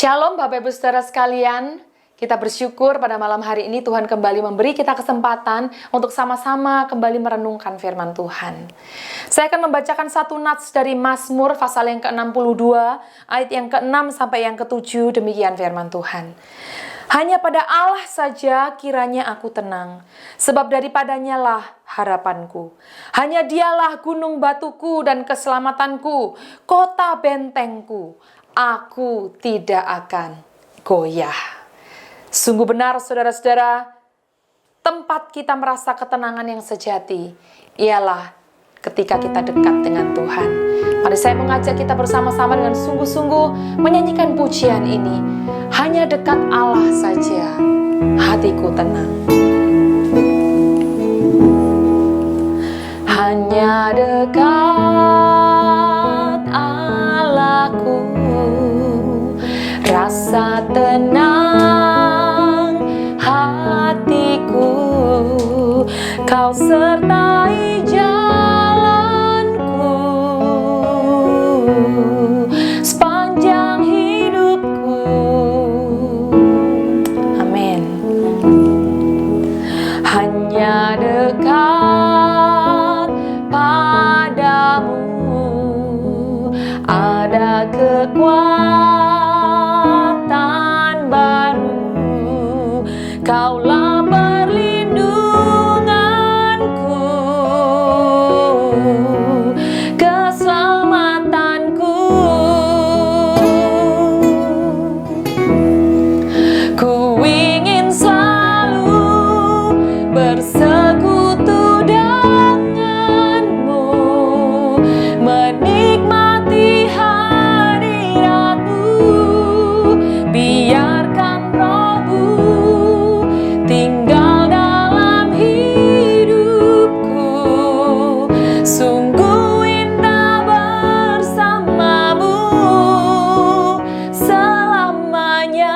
Shalom Bapak Ibu Saudara sekalian, kita bersyukur pada malam hari ini Tuhan kembali memberi kita kesempatan untuk sama-sama kembali merenungkan firman Tuhan. Saya akan membacakan satu nats dari Mazmur pasal yang ke-62, ayat yang ke-6 sampai yang ke-7, demikian firman Tuhan. Hanya pada Allah saja kiranya aku tenang, sebab daripadanya lah harapanku. Hanya dialah gunung batuku dan keselamatanku, kota bentengku. Aku tidak akan goyah. Sungguh benar saudara-saudara, tempat kita merasa ketenangan yang sejati ialah ketika kita dekat dengan Tuhan. Mari saya mengajak kita bersama-sama dengan sungguh-sungguh menyanyikan pujian ini. Hanya dekat Allah saja hatiku tenang. Hanya dekat Allahku, rasa tenang hatiku. Kau sertai jalanku sepanjang hidupku. Amin. Hanya dekat padamu ada kekuatan baru. Kaulah perlindunganku, keselamatanku. Ku ingin selalu bersekutu denganmu, menikmati hadiratmu. Biarkan rohmu tinggal dalam hidupku. Sungguh indah bersamamu selamanya.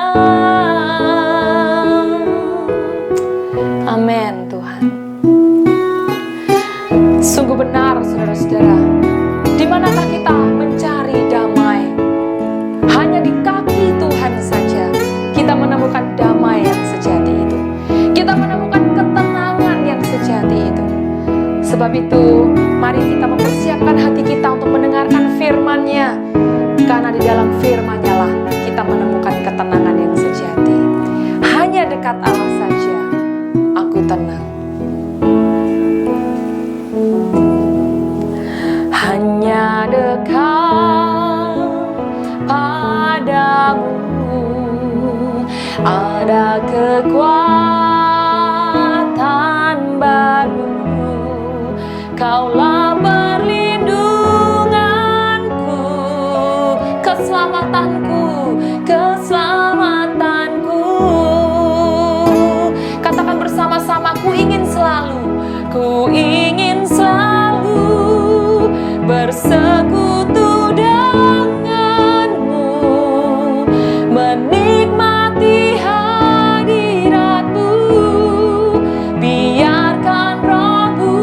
Amin Tuhan. Sungguh benar saudara-saudara, di manakah kita mencari damai? Hanya di kaki Tuhan saja kita menemukan damai yang sejati itu. Kita menemukan ketenangan yang sejati itu. Sebab itu, mari kita mempersiapkan hati kita untuk mendengarkan firman-Nya. Karena di dalam firman-Nya lah kita menemukan ketenangan yang sejati. Hanya dekat Allah saja aku tenang. Hanya dekat padamu ada kekuatan baru. Kaulah perlindunganku, keselamatanku, keselamatanku. Katakan bersama-sama, ku ingin selalu bersekutu denganmu, menikmati hadiratmu. Biarkan rohmu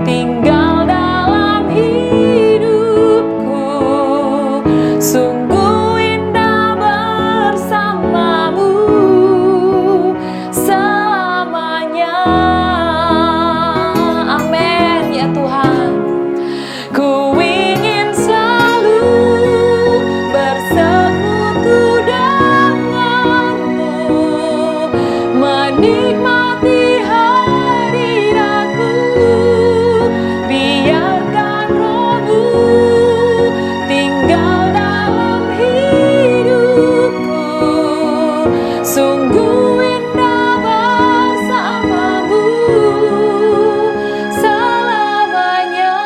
tinggal dalam hidupku. Sungguh indah bersamamu selamanya. Amin ya Tuhan. Ku ingin selalu bersekutu denganmu, menikmati hadiratmu. Biarkan rohmu tinggal dalam hidupku. Sungguh indah bersamamu selamanya.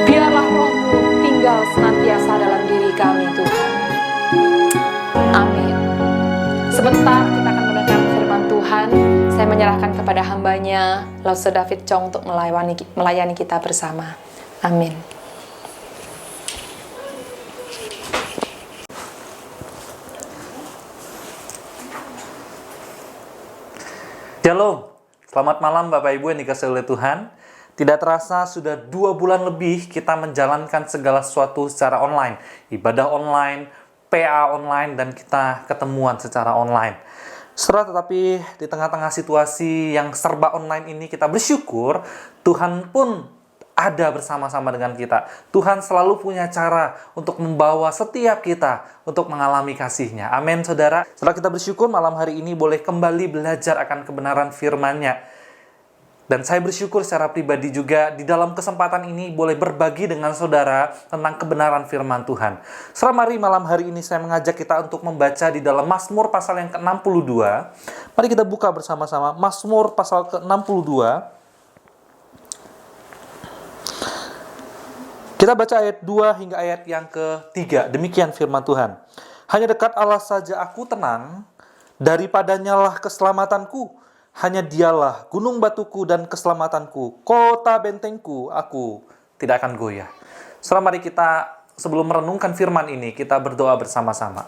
Biarlah rohmu tinggal senantiasa dalam diri kami Tuhan. Amin. Sebentar kita akan mendengar firman Tuhan. Saya menyerahkan kepada hambanya Lause David Chong untuk melayani kita bersama. Amin. Shalom, selamat malam Bapak Ibu yang dikasihi oleh Tuhan. Tidak terasa sudah 2 bulan lebih kita menjalankan segala sesuatu secara online. Ibadah online, PA online, dan kita ketemuan secara online. Saudara, tetapi di tengah-tengah situasi yang serba online ini kita bersyukur Tuhan pun ada bersama-sama dengan kita. Tuhan selalu punya cara untuk membawa setiap kita untuk mengalami kasih-Nya. Amin, saudara. Setelah kita bersyukur malam hari ini boleh kembali belajar akan kebenaran firman-Nya. Dan saya bersyukur secara pribadi juga di dalam kesempatan ini boleh berbagi dengan saudara tentang kebenaran firman Tuhan. Mari malam hari ini saya mengajak kita untuk membaca di dalam Mazmur pasal yang ke-62. Mari kita buka bersama-sama Mazmur pasal ke-62. Kita baca ayat 2 hingga ayat yang ke-3. Demikian firman Tuhan. Hanya dekat Allah saja aku tenang, daripadanya lah keselamatanku. Hanya dialah gunung batuku dan keselamatanku, kota bentengku, aku tidak akan goyah. Mari kita sebelum merenungkan firman ini, kita berdoa bersama-sama.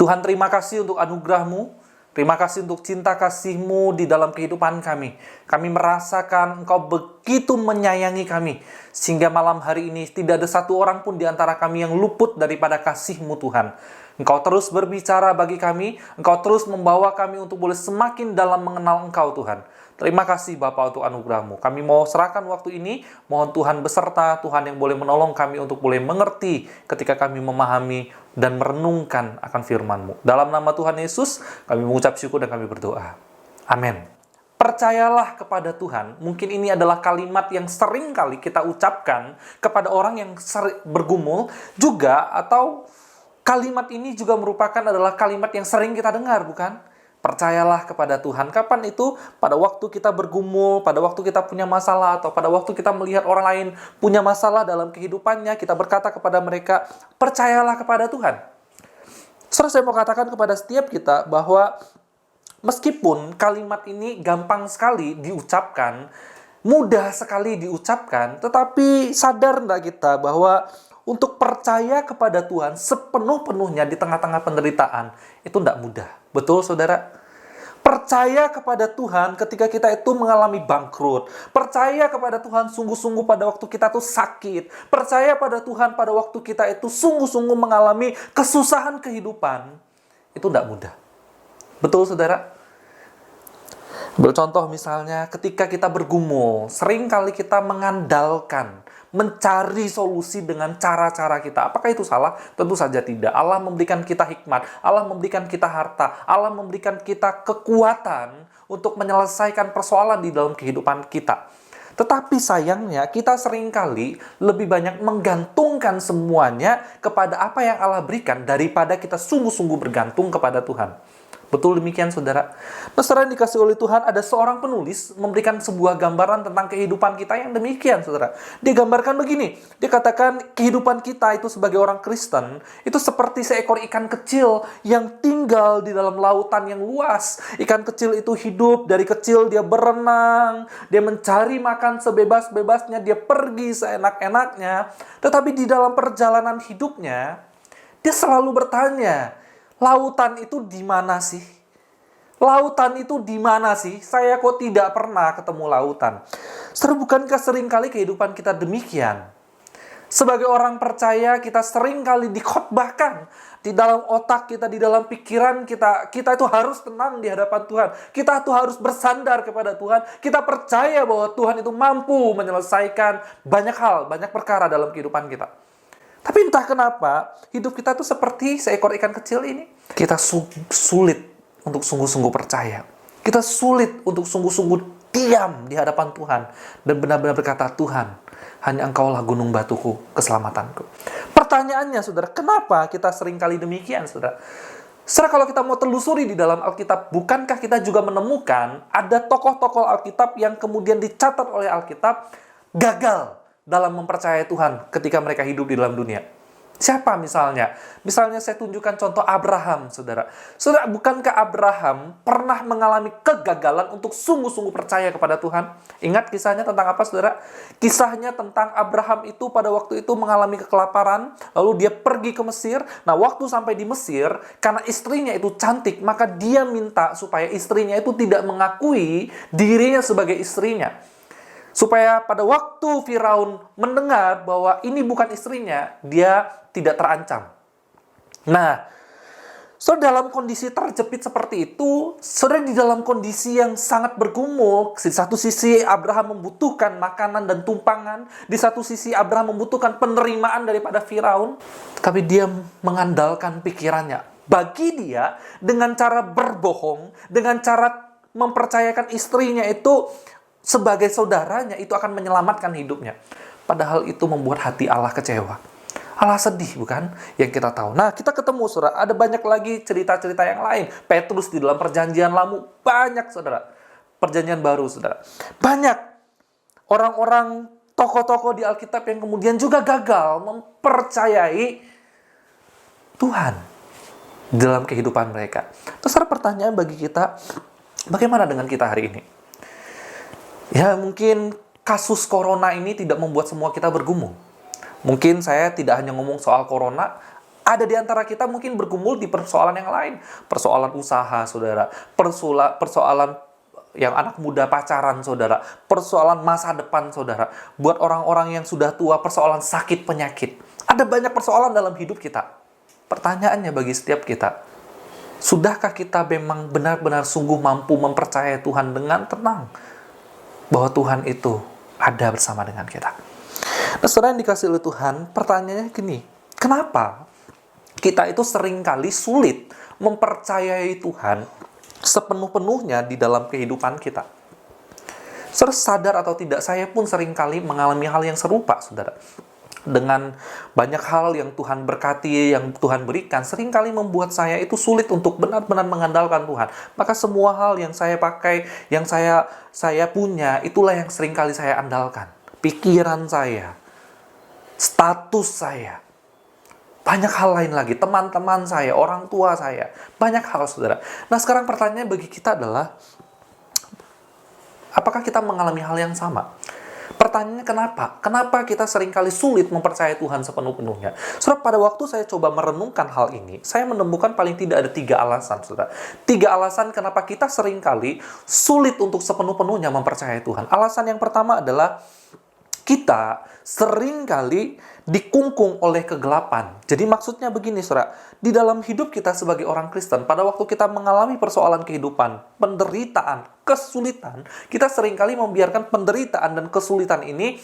Tuhan, terima kasih untuk anugerah-Mu. Terima kasih untuk cinta kasih-Mu di dalam kehidupan kami. Kami merasakan Engkau begitu menyayangi kami. Sehingga malam hari ini tidak ada satu orang pun di antara kami yang luput daripada kasih-Mu Tuhan. Engkau terus berbicara bagi kami. Engkau terus membawa kami untuk boleh semakin dalam mengenal Engkau Tuhan. Terima kasih Bapa untuk anugerah-Mu. Kami mau serahkan waktu ini. Mohon Tuhan beserta, Tuhan yang boleh menolong kami untuk boleh mengerti ketika kami memahami dan merenungkan akan firman-Mu. Dalam nama Tuhan Yesus, kami mengucap syukur dan kami berdoa. Amin. Percayalah kepada Tuhan. Mungkin ini adalah kalimat yang sering kali kita ucapkan kepada orang yang bergumul juga, atau kalimat ini juga merupakan adalah kalimat yang sering kita dengar, bukan? Percayalah kepada Tuhan. Kapan itu? Pada waktu kita bergumul, pada waktu kita punya masalah, atau pada waktu kita melihat orang lain punya masalah dalam kehidupannya, kita berkata kepada mereka, percayalah kepada Tuhan. Saya mau katakan kepada setiap kita bahwa meskipun kalimat ini gampang sekali diucapkan, mudah sekali diucapkan, tetapi sadar enggak kita bahwa untuk percaya kepada Tuhan sepenuh-penuhnya di tengah-tengah penderitaan itu tidak mudah. Betul, saudara? Percaya kepada Tuhan ketika kita itu mengalami bangkrut. Percaya kepada Tuhan sungguh-sungguh pada waktu kita itu sakit. Percaya pada Tuhan pada waktu kita itu sungguh-sungguh mengalami kesusahan kehidupan. Itu tidak mudah. Betul, saudara? Bercontoh misalnya ketika kita bergumul, seringkali kita mengandalkan, mencari solusi dengan cara-cara kita. Apakah itu salah? Tentu saja tidak. Allah memberikan kita hikmat, Allah memberikan kita harta, Allah memberikan kita kekuatan untuk menyelesaikan persoalan di dalam kehidupan kita. Tetapi sayangnya kita seringkali lebih banyak menggantungkan semuanya kepada apa yang Allah berikan daripada kita sungguh-sungguh bergantung kepada Tuhan. Betul demikian, saudara. Saudara dikasih oleh Tuhan, ada seorang penulis memberikan sebuah gambaran tentang kehidupan kita yang demikian, saudara. Dia gambarkan begini, dia katakan kehidupan kita itu sebagai orang Kristen, itu seperti seekor ikan kecil yang tinggal di dalam lautan yang luas. Ikan kecil itu hidup, dari kecil dia berenang, dia mencari makan sebebas-bebasnya, dia pergi seenak-enaknya. Tetapi di dalam perjalanan hidupnya, dia selalu bertanya, lautan itu di mana sih? Lautan itu di mana sih? Saya kok tidak pernah ketemu lautan. Saudara, bukankah seringkali kehidupan kita demikian? Sebagai orang percaya, kita seringkali dikhotbahkan di dalam otak kita, di dalam pikiran kita. Kita itu harus tenang di hadapan Tuhan. Kita itu harus bersandar kepada Tuhan. Kita percaya bahwa Tuhan itu mampu menyelesaikan banyak hal, banyak perkara dalam kehidupan kita. Tapi entah kenapa, hidup kita tuh seperti seekor ikan kecil ini. Kita sulit untuk sungguh-sungguh percaya. Kita sulit untuk sungguh-sungguh diam di hadapan Tuhan. Dan benar-benar berkata, Tuhan, hanya Engkaulah gunung batuku, keselamatanku. Pertanyaannya, saudara, kenapa kita seringkali demikian, saudara? Saudara, kalau kita mau telusuri di dalam Alkitab, bukankah kita juga menemukan ada tokoh-tokoh Alkitab yang kemudian dicatat oleh Alkitab gagal dalam mempercayai Tuhan ketika mereka hidup di dalam dunia? Siapa misalnya? Misalnya saya tunjukkan contoh Abraham, saudara. Saudara, bukankah Abraham pernah mengalami kegagalan untuk sungguh-sungguh percaya kepada Tuhan? Ingat kisahnya tentang apa, saudara? Kisahnya tentang Abraham itu pada waktu itu mengalami kelaparan, lalu dia pergi ke Mesir. Nah, waktu sampai di Mesir, karena istrinya itu cantik, maka dia minta supaya istrinya itu tidak mengakui dirinya sebagai istrinya. Supaya pada waktu Firaun mendengar bahwa ini bukan istrinya, dia tidak terancam. Nah, dalam kondisi terjepit seperti itu, saudara di dalam kondisi yang sangat bergumul, di satu sisi Abraham membutuhkan makanan dan tumpangan, di satu sisi Abraham membutuhkan penerimaan daripada Firaun, tapi dia mengandalkan pikirannya. Bagi dia, dengan cara berbohong, dengan cara mempercayakan istrinya itu sebagai saudaranya, itu akan menyelamatkan hidupnya. Padahal itu membuat hati Allah kecewa. Allah sedih, bukan? Yang kita tahu. Nah, kita ketemu, saudara. Ada banyak lagi cerita-cerita yang lain. Petrus di dalam perjanjian lama. Banyak, saudara. Perjanjian baru, saudara. Banyak orang-orang, tokoh-tokoh di Alkitab yang kemudian juga gagal mempercayai Tuhan dalam kehidupan mereka. Terus ada pertanyaan bagi kita, bagaimana dengan kita hari ini? Ya, mungkin kasus corona ini tidak membuat semua kita bergumul. Mungkin saya tidak hanya ngomong soal corona, ada di antara kita mungkin bergumul di persoalan yang lain. Persoalan usaha, saudara. Persoalan yang anak muda pacaran, saudara. Persoalan masa depan, saudara. Buat orang-orang yang sudah tua, persoalan sakit penyakit. Ada banyak persoalan dalam hidup kita. Pertanyaannya bagi setiap kita, sudahkah kita memang benar-benar sungguh mampu mempercayai Tuhan dengan tenang? Bahwa Tuhan itu ada bersama dengan kita. Nah, saudara yang dikasih oleh Tuhan, pertanyaannya gini, kenapa kita itu seringkali sulit mempercayai Tuhan sepenuh-penuhnya di dalam kehidupan kita? Saudara sadar atau tidak, saya pun seringkali mengalami hal yang serupa, saudara. Dengan banyak hal yang Tuhan berkati, yang Tuhan berikan, seringkali membuat saya itu sulit untuk benar-benar mengandalkan Tuhan. Maka semua hal yang saya pakai, yang saya punya, itulah yang seringkali saya andalkan. Pikiran saya, status saya, banyak hal lain lagi, teman-teman saya, orang tua saya, banyak hal, saudara. Nah, sekarang pertanyaannya bagi kita adalah, apakah kita mengalami hal yang sama? Pertanyaannya kenapa? Kenapa kita seringkali sulit mempercayai Tuhan sepenuh-penuhnya? Saudara, pada waktu saya coba merenungkan hal ini, saya menemukan paling tidak ada 3 alasan, saudara. 3 alasan kenapa kita seringkali sulit untuk sepenuh-penuhnya mempercayai Tuhan. Alasan yang pertama adalah kita seringkali dikungkung oleh kegelapan. Jadi maksudnya begini, saudara. Di dalam hidup kita sebagai orang Kristen, pada waktu kita mengalami persoalan kehidupan, penderitaan, kesulitan, kita seringkali membiarkan penderitaan dan kesulitan ini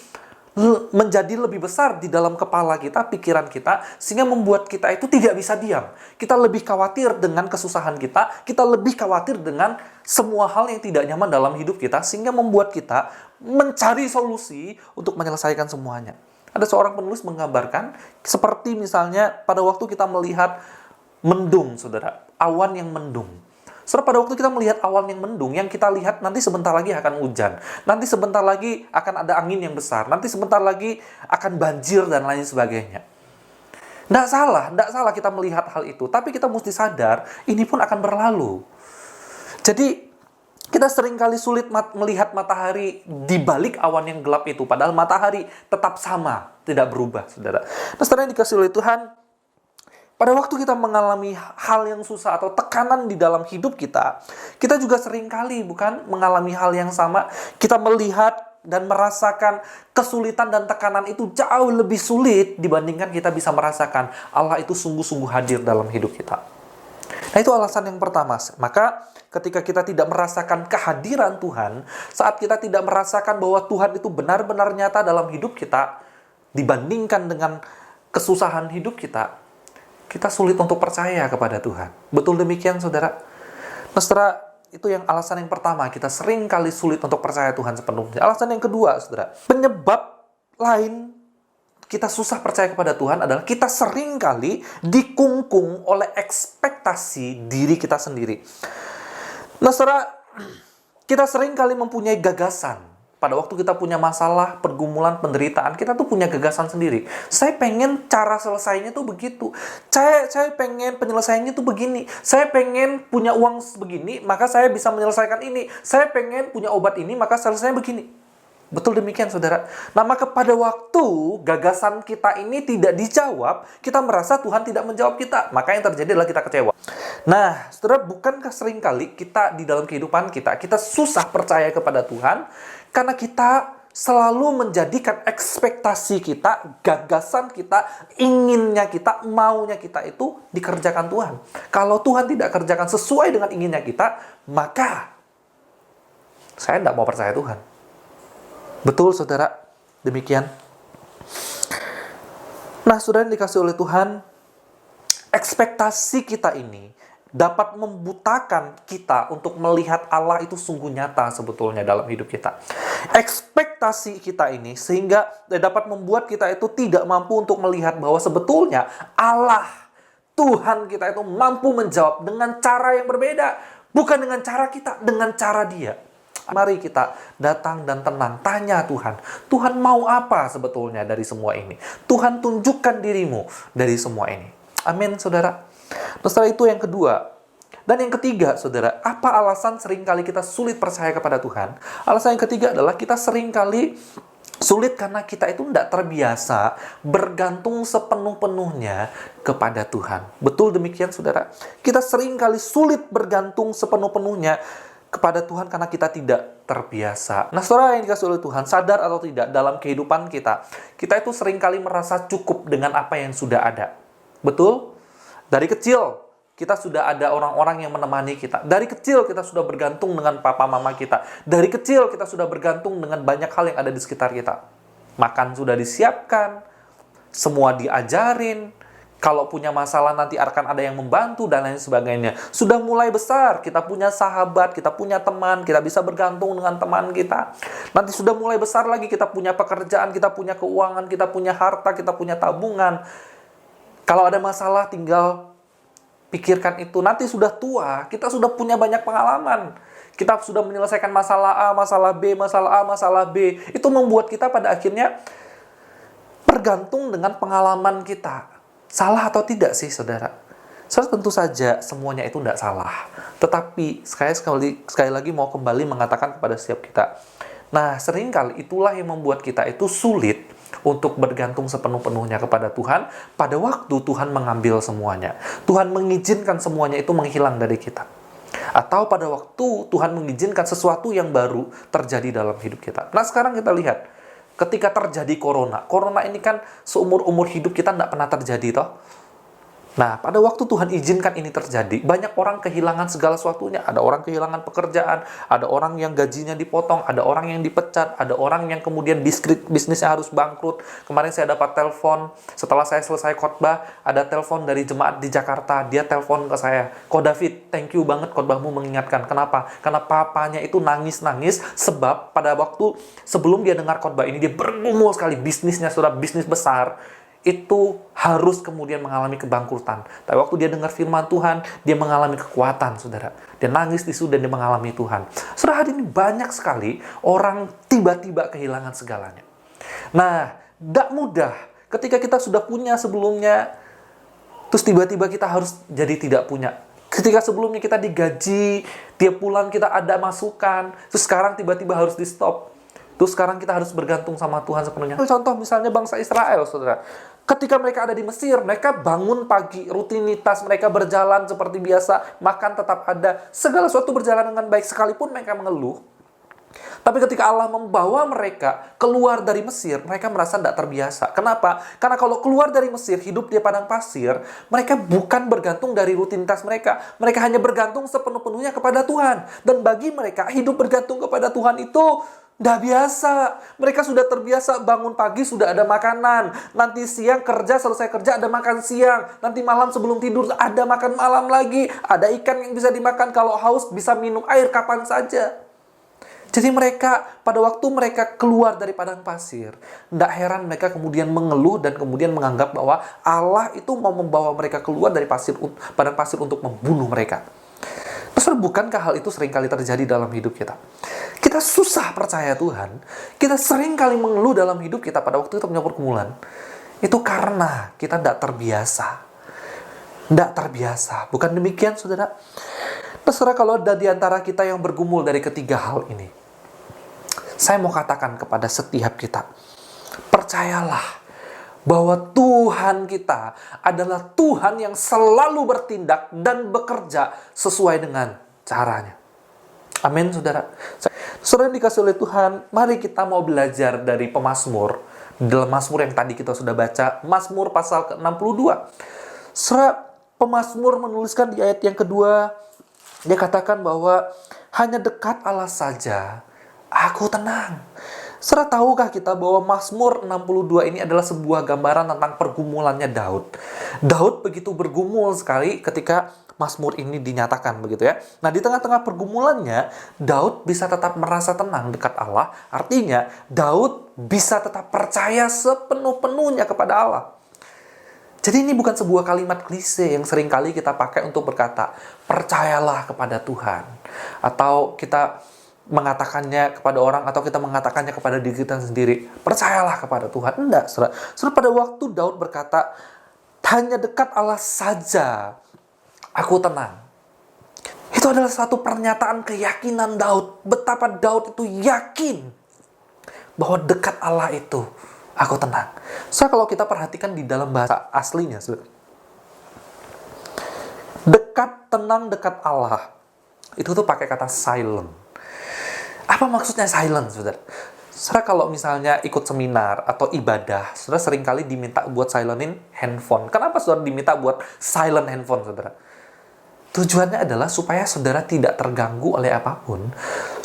menjadi lebih besar di dalam kepala kita, pikiran kita, sehingga membuat kita itu tidak bisa diam. Kita lebih khawatir dengan kesusahan kita lebih khawatir dengan semua hal yang tidak nyaman dalam hidup kita, sehingga membuat kita mencari solusi untuk menyelesaikan semuanya. Ada seorang penulis menggambarkan, seperti misalnya pada waktu kita melihat mendung, saudara, awan yang mendung. Saudara, pada waktu kita melihat awan yang mendung, yang kita lihat nanti sebentar lagi akan hujan, nanti sebentar lagi akan ada angin yang besar, nanti sebentar lagi akan banjir dan lain sebagainya. Tidak salah kita melihat hal itu, tapi kita mesti sadar, ini pun akan berlalu. Jadi, kita seringkali sulit melihat matahari di balik awan yang gelap itu, padahal matahari tetap sama, tidak berubah, saudara. Nah, saudara yang dikasih oleh Tuhan, pada waktu kita mengalami hal yang susah atau tekanan di dalam hidup kita juga seringkali bukan mengalami hal yang sama. Kita melihat dan merasakan kesulitan dan tekanan itu jauh lebih sulit dibandingkan kita bisa merasakan Allah itu sungguh-sungguh hadir dalam hidup kita. Nah, itu alasan yang pertama. Maka ketika kita tidak merasakan kehadiran Tuhan, saat kita tidak merasakan bahwa Tuhan itu benar-benar nyata dalam hidup kita, dibandingkan dengan kesusahan hidup kita sulit untuk percaya kepada Tuhan. Betul demikian, saudara? Nah, saudara, itu yang alasan yang pertama, kita sering kali sulit untuk percaya Tuhan sepenuhnya. Alasan yang kedua, saudara, penyebab lain kita susah percaya kepada Tuhan adalah kita sering kali dikungkung oleh ekspektasi diri kita sendiri. Nah, saudara, kita sering kali mempunyai gagasan. Pada waktu kita punya masalah, pergumulan, penderitaan, kita tuh punya gagasan sendiri. Saya pengen cara selesainya tuh begitu. Saya pengen penyelesaiannya tuh begini. Saya pengen punya uang begini, maka saya bisa menyelesaikan ini. Saya pengen punya obat ini, maka selesainya begini. Betul demikian, saudara. Nah, maka pada waktu gagasan kita ini tidak dijawab, kita merasa Tuhan tidak menjawab kita. Maka yang terjadi adalah kita kecewa. Nah, saudara, bukankah seringkali kita di dalam kehidupan kita susah percaya kepada Tuhan karena kita selalu menjadikan ekspektasi kita, gagasan kita, inginnya kita, maunya kita itu dikerjakan Tuhan. Kalau Tuhan tidak kerjakan sesuai dengan inginnya kita, maka saya tidak mau percaya Tuhan. Betul, saudara? Demikian. Nah, saudara yang dikasih oleh Tuhan, ekspektasi kita ini dapat membutakan kita untuk melihat Allah itu sungguh nyata sebetulnya dalam hidup kita. Ekspektasi kita ini sehingga dapat membuat kita itu tidak mampu untuk melihat bahwa sebetulnya Allah, Tuhan kita itu mampu menjawab dengan cara yang berbeda. Bukan dengan cara kita, dengan cara Dia. Mari kita datang dan tenang, tanya Tuhan. Tuhan mau apa sebetulnya dari semua ini? Tuhan tunjukkan dirimu dari semua ini. Amin, saudara. Nah, setelah itu yang kedua. Dan yang ketiga, saudara, apa alasan seringkali kita sulit percaya kepada Tuhan? Alasan yang ketiga adalah kita seringkali sulit karena kita itu tidak terbiasa bergantung sepenuh-penuhnya kepada Tuhan. Betul demikian, saudara? Kita seringkali sulit bergantung sepenuh-penuhnya kepada Tuhan karena kita tidak terbiasa. Nah, saudara yang dikasih oleh Tuhan, sadar atau tidak, dalam kehidupan kita itu seringkali merasa cukup dengan apa yang sudah ada. Betul? Dari kecil, kita sudah ada orang-orang yang menemani kita. Dari kecil, kita sudah bergantung dengan papa mama kita. Dari kecil, kita sudah bergantung dengan banyak hal yang ada di sekitar kita. Makan sudah disiapkan, semua diajarin. Kalau punya masalah nanti akan ada yang membantu, dan lain sebagainya. Sudah mulai besar, kita punya sahabat, kita punya teman, kita bisa bergantung dengan teman kita. Nanti sudah mulai besar lagi, kita punya pekerjaan, kita punya keuangan, kita punya harta, kita punya tabungan. Kalau ada masalah tinggal pikirkan itu. Nanti sudah tua, kita sudah punya banyak pengalaman. Kita sudah menyelesaikan masalah A, masalah B, masalah A, masalah B. Itu membuat kita pada akhirnya bergantung dengan pengalaman kita. Salah atau tidak sih, saudara? Saudara, tentu saja semuanya itu tidak salah. Tetapi sekali lagi mau kembali mengatakan kepada setiap kita. Nah, seringkali itulah yang membuat kita itu sulit untuk bergantung sepenuh-penuhnya kepada Tuhan pada waktu Tuhan mengambil semuanya. Tuhan mengizinkan semuanya itu menghilang dari kita. Atau pada waktu Tuhan mengizinkan sesuatu yang baru terjadi dalam hidup kita. Nah, sekarang kita lihat. Ketika terjadi corona. Corona ini kan seumur-umur hidup kita tidak pernah terjadi, toh. Nah, pada waktu Tuhan izinkan ini terjadi, banyak orang kehilangan segala sesuatunya. Ada orang kehilangan pekerjaan, ada orang yang gajinya dipotong, ada orang yang dipecat, ada orang yang kemudian bisnisnya harus bangkrut. Kemarin saya dapat telepon, setelah saya selesai khotbah, ada telepon dari jemaat di Jakarta. Dia telepon ke saya, "Ko David, thank you banget khotbahmu mengingatkan." Kenapa? Karena papanya itu nangis-nangis, sebab pada waktu sebelum dia dengar khotbah ini, dia bergumul sekali. Bisnisnya sudah bisnis besar, itu harus kemudian mengalami kebangkrutan. Tapi waktu dia dengar firman Tuhan, dia mengalami kekuatan, saudara. Dia nangis di situ dan dia mengalami Tuhan. Saudara, hari ini banyak sekali orang tiba-tiba kehilangan segalanya. Nah, tidak mudah ketika kita sudah punya sebelumnya, terus tiba-tiba kita harus jadi tidak punya. Ketika sebelumnya kita digaji, tiap bulan kita ada masukan, terus sekarang tiba-tiba harus di-stop. Terus sekarang kita harus bergantung sama Tuhan sepenuhnya. Contoh misalnya bangsa Israel, saudara. Ketika mereka ada di Mesir, mereka bangun pagi, rutinitas mereka berjalan seperti biasa, makan tetap ada, segala sesuatu berjalan dengan baik sekalipun mereka mengeluh. Tapi ketika Allah membawa mereka keluar dari Mesir, mereka merasa tidak terbiasa. Kenapa? Karena kalau keluar dari Mesir, hidup di padang pasir, mereka bukan bergantung dari rutinitas mereka. Mereka hanya bergantung sepenuh-penuhnya kepada Tuhan. Dan bagi mereka, hidup bergantung kepada Tuhan itu tidak biasa. Mereka sudah terbiasa bangun pagi sudah ada makanan. Nanti siang selesai kerja ada makan siang. Nanti malam sebelum tidur ada makan malam lagi. Ada ikan yang bisa dimakan. Kalau haus bisa minum air kapan saja. Jadi mereka, pada waktu mereka keluar dari padang pasir, tidak heran mereka kemudian mengeluh dan kemudian menganggap bahwa Allah itu mau membawa mereka keluar dari padang pasir untuk membunuh mereka. Terus bukankah hal itu seringkali terjadi dalam hidup kita? Kita susah percaya Tuhan, kita seringkali mengeluh dalam hidup kita pada waktu kita punya pergumulan. Itu karena kita tidak terbiasa. Tidak terbiasa. Bukan demikian, saudara? Terserah kalau ada di antara kita yang bergumul dari ketiga hal ini. Saya mau katakan kepada setiap kita, percayalah bahwa Tuhan kita adalah Tuhan yang selalu bertindak dan bekerja sesuai dengan caranya. Amin, saudara. Saudara yang dikasih oleh Tuhan, mari kita mau belajar dari pemazmur. Dalam Mazmur yang tadi kita sudah baca, Mazmur pasal ke-62. Saudara, pemazmur menuliskan di ayat yang kedua, dia katakan bahwa hanya dekat Allah saja aku tenang. Saudara, tahukah kita bahwa Mazmur 62 ini adalah sebuah gambaran tentang pergumulannya Daud. Daud begitu bergumul sekali ketika Mazmur ini dinyatakan begitu ya. Nah, di tengah-tengah pergumulannya, Daud bisa tetap merasa tenang dekat Allah. Artinya, Daud bisa tetap percaya sepenuh-penuhnya kepada Allah. Jadi ini bukan sebuah kalimat klise yang seringkali kita pakai untuk berkata, percayalah kepada Tuhan. Atau kita mengatakannya kepada orang, atau kita mengatakannya kepada diri kita sendiri, percayalah kepada Tuhan. Enggak, saudara. Saudara, pada waktu Daud berkata, hanya dekat Allah saja aku tenang. Itu adalah satu pernyataan keyakinan Daud. Betapa Daud itu yakin bahwa dekat Allah itu aku tenang. So, kalau kita perhatikan di dalam bahasa aslinya, saudara, dekat, tenang, dekat Allah, itu tuh pakai kata silent. Apa maksudnya silent, saudara? Saudara, kalau misalnya ikut seminar atau ibadah, saudara seringkali diminta buat silentin handphone. Kenapa saudara diminta buat silent handphone, saudara? Tujuannya adalah supaya saudara tidak terganggu oleh apapun.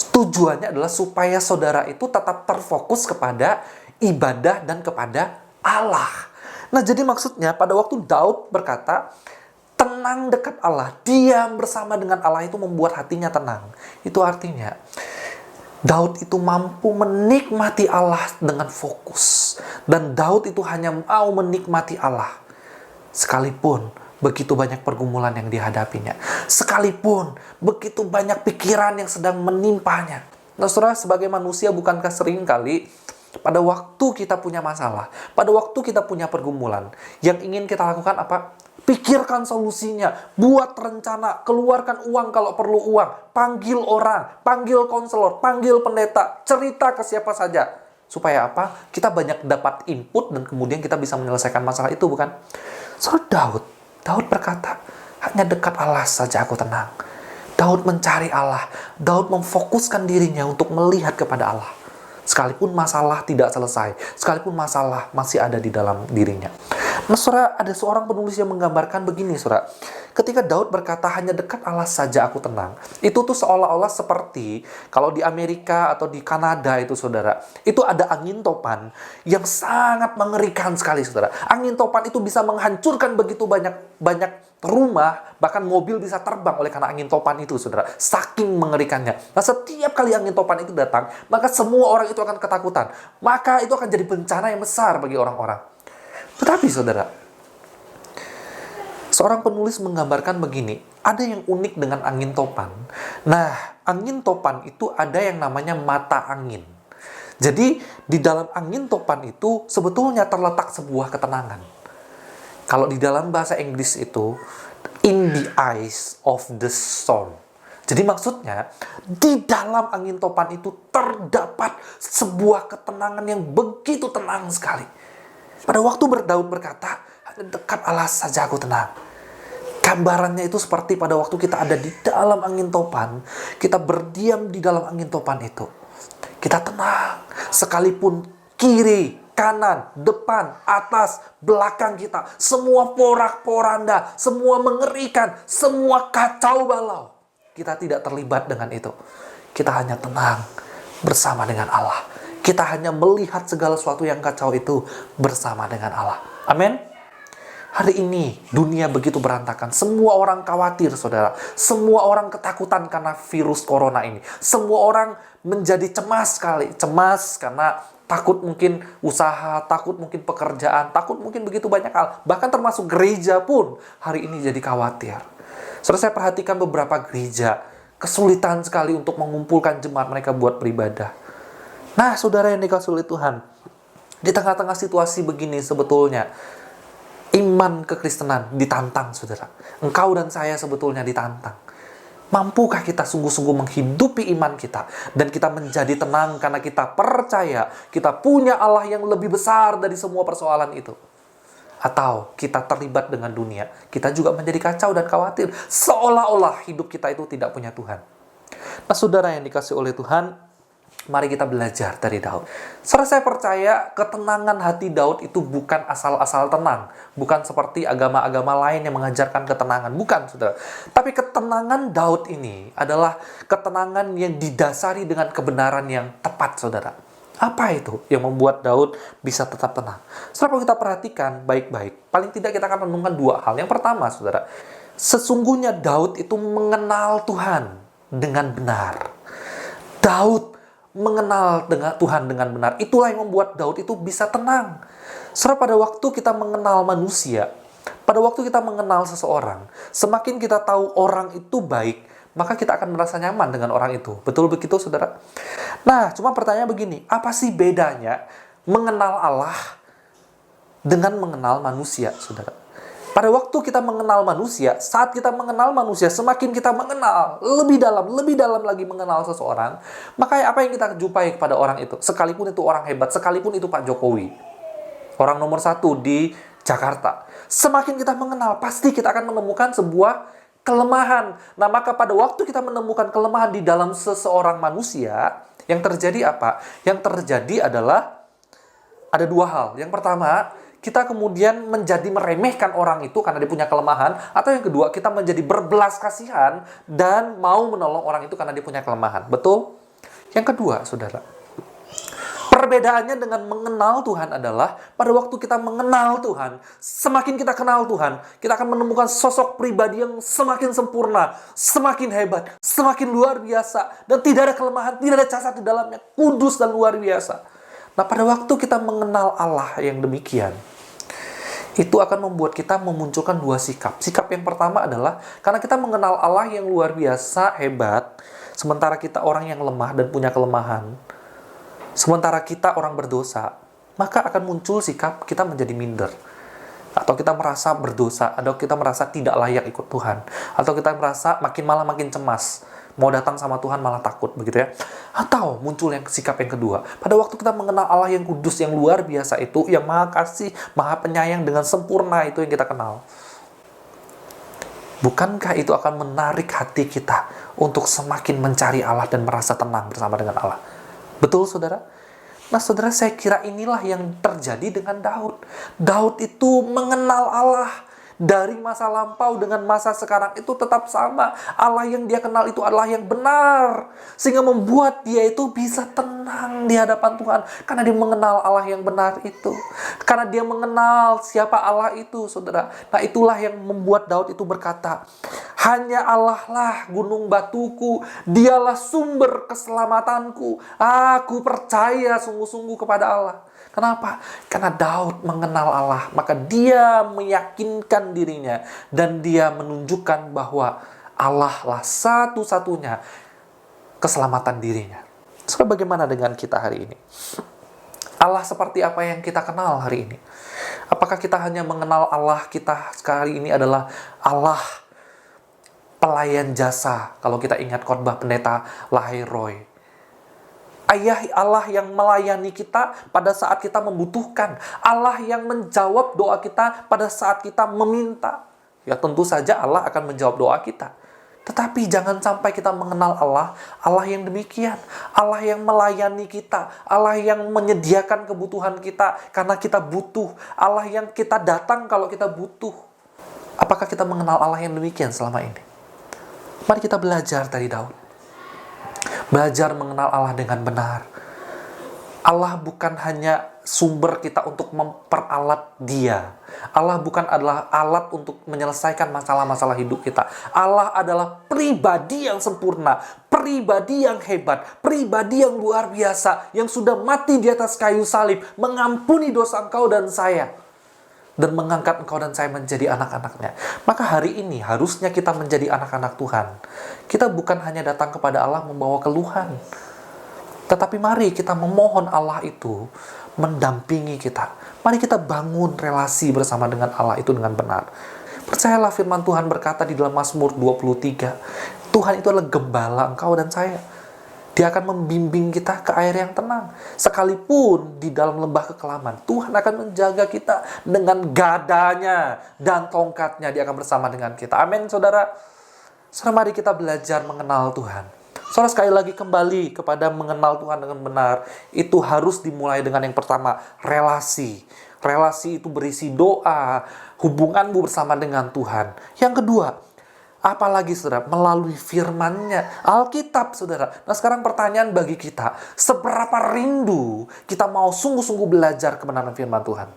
Tujuannya adalah supaya saudara itu tetap terfokus kepada ibadah dan kepada Allah. Nah, jadi maksudnya pada waktu Daud berkata, tenang dekat Allah, diam bersama dengan Allah, itu membuat hatinya tenang. Itu artinya, Daud itu mampu menikmati Allah dengan fokus. Dan Daud itu hanya mau menikmati Allah. Sekalipun begitu banyak pergumulan yang dihadapinya. Sekalipun begitu banyak pikiran yang sedang menimpanya. Nah, saudara, sebagai manusia bukankah seringkali pada waktu kita punya masalah, pada waktu kita punya pergumulan, yang ingin kita lakukan apa? Pikirkan solusinya, buat rencana, keluarkan uang kalau perlu uang, panggil orang, panggil konselor, panggil pendeta, cerita ke siapa saja. Supaya apa? Kita banyak dapat input dan kemudian kita bisa menyelesaikan masalah itu, bukan? Saudara, Daud berkata, hanya dekat Allah saja aku tenang. Daud mencari Allah. Daud memfokuskan dirinya untuk melihat kepada Allah. Sekalipun masalah tidak selesai. Sekalipun masalah masih ada di dalam dirinya. Nah, saudara, ada seorang penulis yang menggambarkan begini, saudara. Ketika Daud berkata, hanya dekat Allah saja aku tenang. Itu tuh seolah-olah seperti, kalau di Amerika atau di Kanada itu, saudara, itu ada angin topan yang sangat mengerikan sekali, saudara. Angin topan itu bisa menghancurkan begitu banyak rumah, bahkan mobil bisa terbang oleh karena angin topan itu, saudara. Saking mengerikannya. Nah, setiap kali angin topan itu datang, maka semua orang itu akan ketakutan. Maka itu akan jadi bencana yang besar bagi orang-orang. Tetapi, saudara, seorang penulis menggambarkan begini, ada yang unik dengan angin topan. Nah, angin topan itu ada yang namanya mata angin. Jadi, di dalam angin topan itu sebetulnya terletak sebuah ketenangan. Kalau di dalam bahasa Inggris itu, in the eyes of the storm. Jadi maksudnya, di dalam angin topan itu terdapat sebuah ketenangan yang begitu tenang sekali. Pada waktu Daud berkata, dekat Allah saja aku tenang. Gambarannya itu seperti pada waktu kita ada di dalam angin topan, kita berdiam di dalam angin topan itu. Kita tenang, sekalipun kiri, kanan, depan, atas, belakang kita, semua porak-poranda, semua mengerikan, semua kacau balau. Kita tidak terlibat dengan itu. Kita hanya tenang bersama dengan Allah. Kita hanya melihat segala sesuatu yang kacau itu bersama dengan Allah. Amin. Hari ini dunia begitu berantakan. Semua orang khawatir, saudara. Semua orang ketakutan karena virus corona ini. Semua orang menjadi cemas sekali. Cemas karena takut mungkin usaha, takut mungkin pekerjaan, takut mungkin begitu banyak hal. Bahkan termasuk gereja pun hari ini jadi khawatir. Saudara, saya perhatikan beberapa gereja kesulitan sekali untuk mengumpulkan jemaat mereka buat beribadah. Nah, saudara yang dikasihi oleh Tuhan, di tengah-tengah situasi begini sebetulnya iman kekristenan ditantang, saudara. Engkau dan saya sebetulnya ditantang. Mampukah kita sungguh-sungguh menghidupi iman kita dan kita menjadi tenang karena kita percaya kita punya Allah yang lebih besar dari semua persoalan itu? Atau kita terlibat dengan dunia, kita juga menjadi kacau dan khawatir, seolah-olah hidup kita itu tidak punya Tuhan. Nah, saudara yang dikasih oleh Tuhan, mari kita belajar dari Daud. Saudara, saya percaya ketenangan hati Daud itu bukan asal-asal tenang. Bukan seperti agama-agama lain yang mengajarkan ketenangan. Bukan, saudara. Tapi ketenangan Daud ini adalah ketenangan yang didasari dengan kebenaran yang tepat, saudara. Apa itu yang membuat Daud bisa tetap tenang? Saudara, kalau kita perhatikan baik-baik, paling tidak kita akan menemukan dua hal. Yang pertama, saudara, sesungguhnya Daud itu mengenal Tuhan dengan benar. Daud mengenal Tuhan dengan benar. Itulah yang membuat Daud itu bisa tenang. Saudara, pada waktu kita mengenal manusia, pada waktu kita mengenal seseorang, semakin kita tahu orang itu baik, maka kita akan merasa nyaman dengan orang itu. Betul begitu, saudara? Nah, cuma pertanyaan begini, apa sih bedanya mengenal Allah dengan mengenal manusia, saudara? Pada waktu kita mengenal manusia, saat kita mengenal manusia, semakin kita mengenal lebih dalam lagi mengenal seseorang, maka apa yang kita jumpai kepada orang itu, sekalipun itu orang hebat, sekalipun itu Pak Jokowi, orang nomor 1 di Jakarta, semakin kita mengenal, pasti kita akan menemukan sebuah kelemahan. Nah, maka pada waktu kita menemukan kelemahan di dalam seseorang manusia, yang terjadi apa? Yang terjadi adalah ada dua hal. Yang pertama, kita kemudian menjadi meremehkan orang itu karena dia punya kelemahan. Atau yang kedua, kita menjadi berbelas kasihan dan mau menolong orang itu karena dia punya kelemahan. Betul? Yang kedua, saudara, perbedaannya dengan mengenal Tuhan adalah pada waktu kita mengenal Tuhan, semakin kita kenal Tuhan, kita akan menemukan sosok pribadi yang semakin sempurna, semakin hebat, semakin luar biasa, dan tidak ada kelemahan, tidak ada cacat di dalamnya, kudus dan luar biasa. Nah, pada waktu kita mengenal Allah yang demikian, itu akan membuat kita memunculkan dua sikap. Sikap yang pertama adalah karena kita mengenal Allah yang luar biasa, hebat, sementara kita orang yang lemah dan punya kelemahan, sementara kita orang berdosa, maka akan muncul sikap kita menjadi minder. Atau kita merasa berdosa, atau kita merasa tidak layak ikut Tuhan. Atau kita merasa makin cemas. Mau datang sama Tuhan malah takut, begitu ya. Atau muncul yang sikap yang kedua. Pada waktu kita mengenal Allah yang kudus, yang luar biasa itu, yang maha kasih, maha penyayang dengan sempurna itu yang kita kenal. Bukankah itu akan menarik hati kita untuk semakin mencari Allah dan merasa tenang bersama dengan Allah? Betul, saudara? Nah, saudara, saya kira inilah yang terjadi dengan Daud. Daud itu mengenal Allah. Dari masa lampau dengan masa sekarang itu tetap sama. Allah yang dia kenal itu adalah yang benar. Sehingga membuat dia itu bisa tenang di hadapan Tuhan. Karena dia mengenal Allah yang benar itu. Karena dia mengenal siapa Allah itu, saudara. Nah, itulah yang membuat Daud itu berkata, hanya Allah lah gunung batuku. Dialah sumber keselamatanku. Aku percaya sungguh-sungguh kepada Allah. Kenapa? Karena Daud mengenal Allah, maka dia meyakinkan dirinya dan dia menunjukkan bahwa Allah lah satu-satunya keselamatan dirinya. So, bagaimana dengan kita hari ini? Allah seperti apa yang kita kenal hari ini? Apakah kita hanya mengenal Allah kita sekali ini adalah Allah pelayan jasa? Kalau kita ingat khotbah pendeta Lahai Roy, Ayah Allah yang melayani kita pada saat kita membutuhkan. Allah yang menjawab doa kita pada saat kita meminta. Ya, tentu saja Allah akan menjawab doa kita. Tetapi jangan sampai kita mengenal Allah, Allah yang demikian. Allah yang melayani kita. Allah yang menyediakan kebutuhan kita karena kita butuh. Allah yang kita datang kalau kita butuh. Apakah kita mengenal Allah yang demikian selama ini? Mari kita belajar dari Daud. Belajar mengenal Allah dengan benar. Allah bukan hanya sumber kita untuk memperalat Dia. Allah bukan adalah alat untuk menyelesaikan masalah-masalah hidup kita. Allah adalah pribadi yang sempurna, pribadi yang hebat, pribadi yang luar biasa, yang sudah mati di atas kayu salib, mengampuni dosa engkau dan saya, dan mengangkat engkau dan saya menjadi anak-anaknya. Maka hari ini harusnya kita menjadi anak-anak Tuhan. Kita bukan hanya datang kepada Allah membawa keluhan, tetapi mari kita memohon Allah itu mendampingi kita. Mari kita bangun relasi bersama dengan Allah itu dengan benar. Percayalah firman Tuhan berkata di dalam Mazmur 23, Tuhan itu adalah gembala engkau dan saya. Dia akan membimbing kita ke air yang tenang. Sekalipun di dalam lembah kekelaman, Tuhan akan menjaga kita dengan gadanya dan tongkatnya. Dia akan bersama dengan kita. Amin, saudara. Saudara, mari kita belajar mengenal Tuhan. Saudara, sekali lagi kembali kepada mengenal Tuhan dengan benar, itu harus dimulai dengan yang pertama, relasi. Relasi itu berisi doa, hubunganmu bersama dengan Tuhan. Yang kedua, apalagi saudara, melalui firman-Nya, Alkitab saudara. Nah sekarang pertanyaan bagi kita, seberapa rindu kita mau sungguh-sungguh belajar kebenaran firman Tuhan?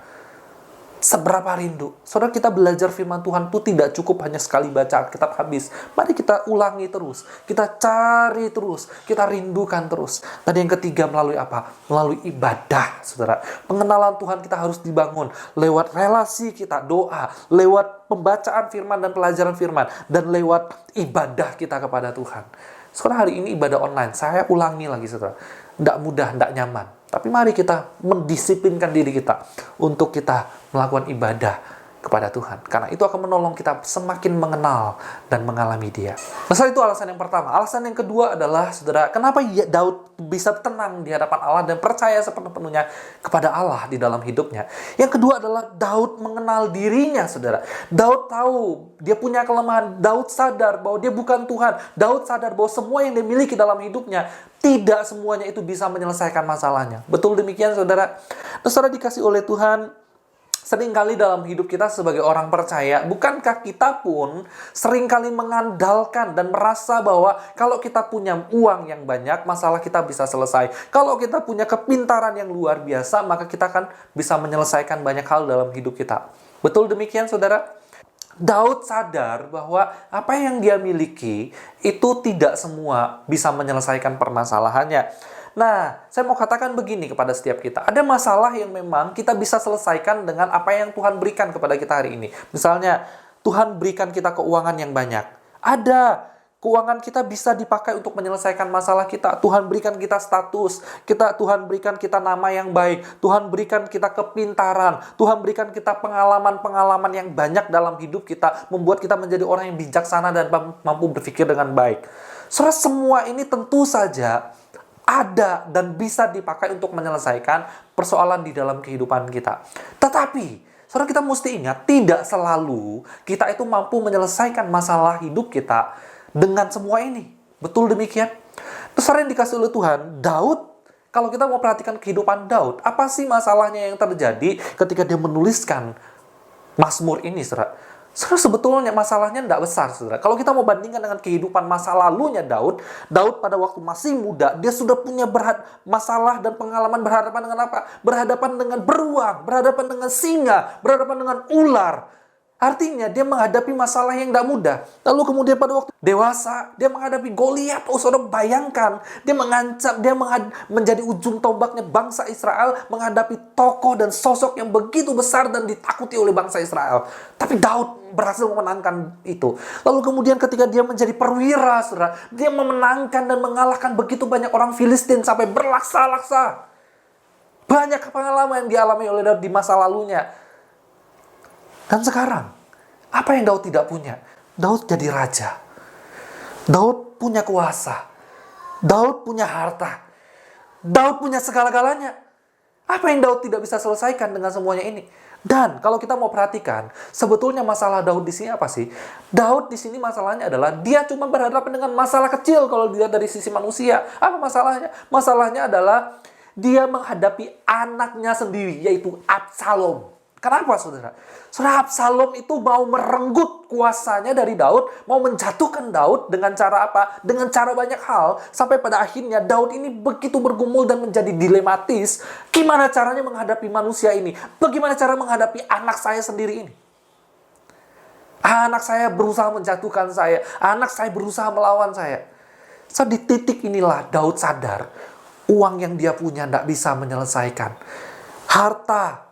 Seberapa rindu? Saudara, kita belajar firman Tuhan itu tidak cukup hanya sekali baca Alkitab habis. Mari kita ulangi terus. Kita cari terus. Kita rindukan terus. Dan yang ketiga melalui apa? Melalui ibadah, saudara. Pengenalan Tuhan kita harus dibangun lewat relasi kita, doa, lewat pembacaan firman dan pelajaran firman, dan lewat ibadah kita kepada Tuhan. Saudara, hari ini ibadah online. Saya ulangi lagi, saudara. Tidak mudah, tidak nyaman. Tapi mari kita mendisiplinkan diri kita untuk kita melakukan ibadah kepada Tuhan. Karena itu akan menolong kita semakin mengenal dan mengalami Dia. Nah, itu alasan yang pertama. Alasan yang kedua adalah, saudara, kenapa Daud bisa tenang di hadapan Allah dan percaya sepenuhnya kepada Allah di dalam hidupnya. Yang kedua adalah Daud mengenal dirinya, saudara. Daud tahu dia punya kelemahan. Daud sadar bahwa dia bukan Tuhan. Daud sadar bahwa semua yang dia miliki dalam hidupnya, tidak semuanya itu bisa menyelesaikan masalahnya. Betul demikian, saudara. Nah, saudara dikasih oleh Tuhan, seringkali dalam hidup kita sebagai orang percaya, bukankah kita pun seringkali mengandalkan dan merasa bahwa kalau kita punya uang yang banyak, masalah kita bisa selesai. Kalau kita punya kepintaran yang luar biasa, maka kita akan bisa menyelesaikan banyak hal dalam hidup kita. Betul demikian, saudara? Daud sadar bahwa apa yang dia miliki itu tidak semua bisa menyelesaikan permasalahannya. Nah, saya mau katakan begini kepada setiap kita. Ada masalah yang memang kita bisa selesaikan dengan apa yang Tuhan berikan kepada kita hari ini. Misalnya, Tuhan berikan kita keuangan yang banyak. Ada. Keuangan kita bisa dipakai untuk menyelesaikan masalah kita. Tuhan berikan kita status. Tuhan berikan kita nama yang baik. Tuhan berikan kita kepintaran. Tuhan berikan kita pengalaman-pengalaman yang banyak dalam hidup kita. Membuat kita menjadi orang yang bijaksana dan mampu berpikir dengan baik. Saudara, semua ini tentu saja ada dan bisa dipakai untuk menyelesaikan persoalan di dalam kehidupan kita. Tetapi, saudara, kita mesti ingat, tidak selalu kita itu mampu menyelesaikan masalah hidup kita dengan semua ini. Betul demikian? Saudara yang dikasih oleh Tuhan, Daud, kalau kita mau perhatikan kehidupan Daud, apa sih masalahnya yang terjadi ketika dia menuliskan Mazmur ini, saudara? Saudara, sebetulnya masalahnya tidak besar, saudara. Kalau kita mau bandingkan dengan kehidupan masa lalunya Daud pada waktu masih muda, dia sudah punya masalah dan pengalaman berhadapan dengan apa? Berhadapan dengan beruang, berhadapan dengan singa, berhadapan dengan ular. Artinya dia menghadapi masalah yang tidak mudah. Lalu kemudian pada waktu dewasa, dia menghadapi Goliat. Oh, saudara, bayangkan. Dia mengancam, menjadi ujung tombaknya bangsa Israel, menghadapi tokoh dan sosok yang begitu besar dan ditakuti oleh bangsa Israel. Tapi Daud berhasil memenangkan itu. Lalu kemudian ketika dia menjadi perwira, saudara, dia memenangkan dan mengalahkan begitu banyak orang Filistin sampai berlaksa-laksa. Banyak pengalaman yang dialami oleh Daud di masa lalunya. Dan sekarang, apa yang Daud tidak punya? Daud jadi raja. Daud punya kuasa. Daud punya harta. Daud punya segala-galanya. Apa yang Daud tidak bisa selesaikan dengan semuanya ini? Dan kalau kita mau perhatikan, sebetulnya masalah Daud di sini apa sih? Daud di sini masalahnya adalah dia cuma berhadapan dengan masalah kecil kalau dilihat dari sisi manusia. Apa masalahnya? Masalahnya adalah dia menghadapi anaknya sendiri, yaitu Absalom. Kenapa, saudara? Saudara, Absalom itu mau merenggut kuasanya dari Daud, mau menjatuhkan Daud dengan cara apa? Dengan cara banyak hal, sampai pada akhirnya Daud ini begitu bergumul dan menjadi dilematis. Gimana caranya menghadapi manusia ini? Bagaimana cara menghadapi anak saya sendiri ini? Anak saya berusaha menjatuhkan saya. Anak saya berusaha melawan saya. So, di titik inilah Daud sadar, uang yang dia punya tidak bisa menyelesaikan. Harta,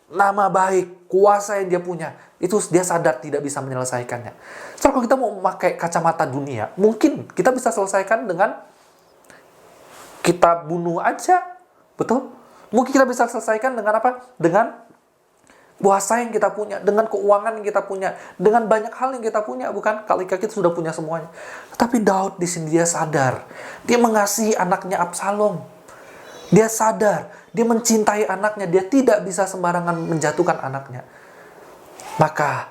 nama baik, kuasa yang dia punya, itu dia sadar tidak bisa menyelesaikannya. So, kalau kita mau memakai kacamata dunia, mungkin kita bisa selesaikan dengan kita bunuh aja. Betul? Mungkin kita bisa selesaikan dengan apa? Dengan kuasa yang kita punya, dengan keuangan yang kita punya, dengan banyak hal yang kita punya, bukan? Kalau kita sudah punya semuanya. Tapi Daud di sini dia sadar, dia mengasihi anaknya Absalom. Dia sadar, dia mencintai anaknya, dia tidak bisa sembarangan menjatuhkan anaknya. Maka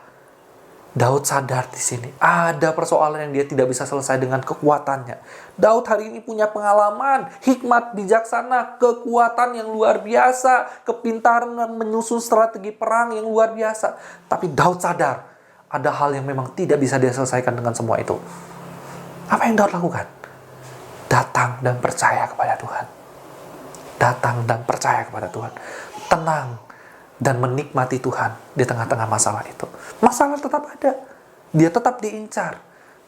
Daud sadar di sini ada persoalan yang dia tidak bisa selesai dengan kekuatannya. Daud hari ini punya pengalaman, hikmat, bijaksana, kekuatan yang luar biasa, kepintaran menyusun strategi perang yang luar biasa. Tapi Daud sadar ada hal yang memang tidak bisa dia selesaikan dengan semua itu. Apa yang Daud lakukan? Datang dan percaya kepada Tuhan. Datang dan percaya kepada Tuhan. Tenang dan menikmati Tuhan di tengah-tengah masalah itu. Masalah tetap ada. Dia tetap diincar.